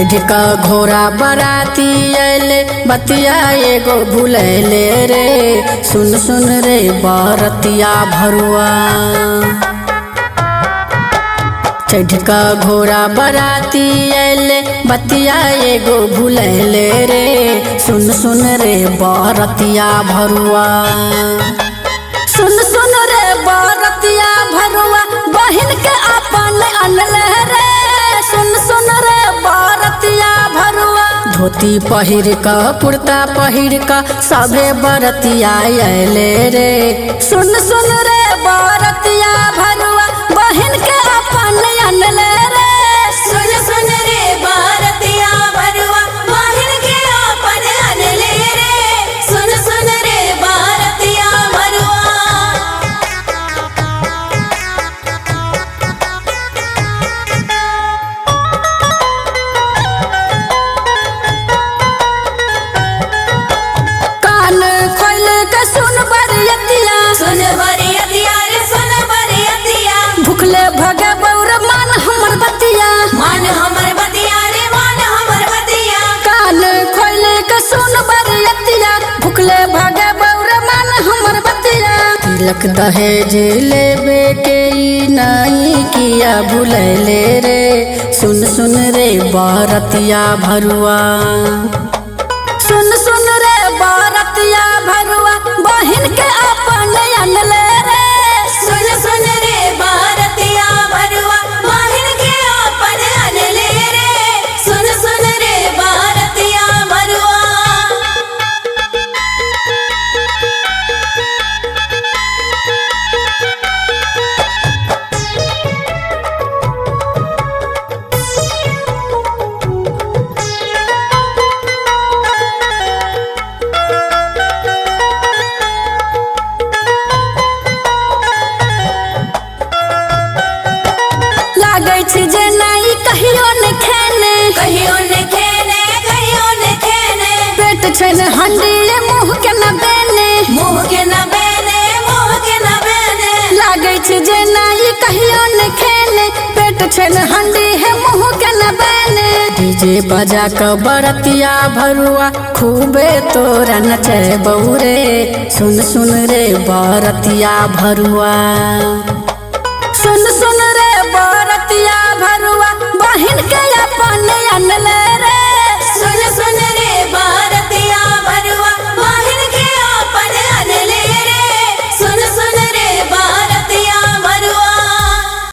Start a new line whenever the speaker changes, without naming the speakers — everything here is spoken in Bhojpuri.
चढ़ का घोड़ा बराती अले बतिया एगो भूलैले रे। सुन सुन रे बरतिया भरुआ। चढ़ का घोड़ा बराती अले बतिया एगो भूलैले रे। सुन सुन रे बरतिया भरुआ। सुन सुन रे बरतिया भरुआ बहिन के अपन अनले रे। सुन सुन रे बरतिया भरुआ। धोती पहिर का कुर्ता पहिर का सभे बरतिया अले रे। सुन सुन रे बरतिया भरुआ बहिन के अपन अनले रे।
सुन सुन रे बरतिया भरुआ बहिन के अपन अनले रे। सुन सुन रे बरतिया भरुआ।
कान खोल के सुन बरियतिया।
सुन बरियतिया रे सुन बरियतिया।
भूखले भगे बौर मान हमर बतिया।
मान हमर बतिया रे मान हमर बतिया।
कान खोल के सुन बरियतिया। भूखले भगे बौर मान हमर बतिया। तिलक दहेज लेबे के ई नहीं किया भूलैले रे। सुन सुन रे बरतिया भरुआ। सुन सुन रे बरतिया भरुआ बहिन के अपन अनले रे।
सुन सुन रे बरतिया भरुआ बहिन के अपन अनले रे। सुन सुन रे बरतिया भरुआ।
लागै छै जे नहीं कहियो ने खेने।
कहियो ने खेने कहियो ने खेने।
पेट छै ने हंडी मुँह के न बेने।
मुँह के न बेने मुँह के न बेने।
लागै छै जे नहीं कहियो ने खेने। पेट छै ने हंडी है मुँह के न बेने। डीजे बजा के बरतिया भरुआ खूबे तोरा नचे बौरे। सुन सुन रे बरतिया भरुआ। सुन सुन रे बरतिया भरुआ बहिन के अपन अनले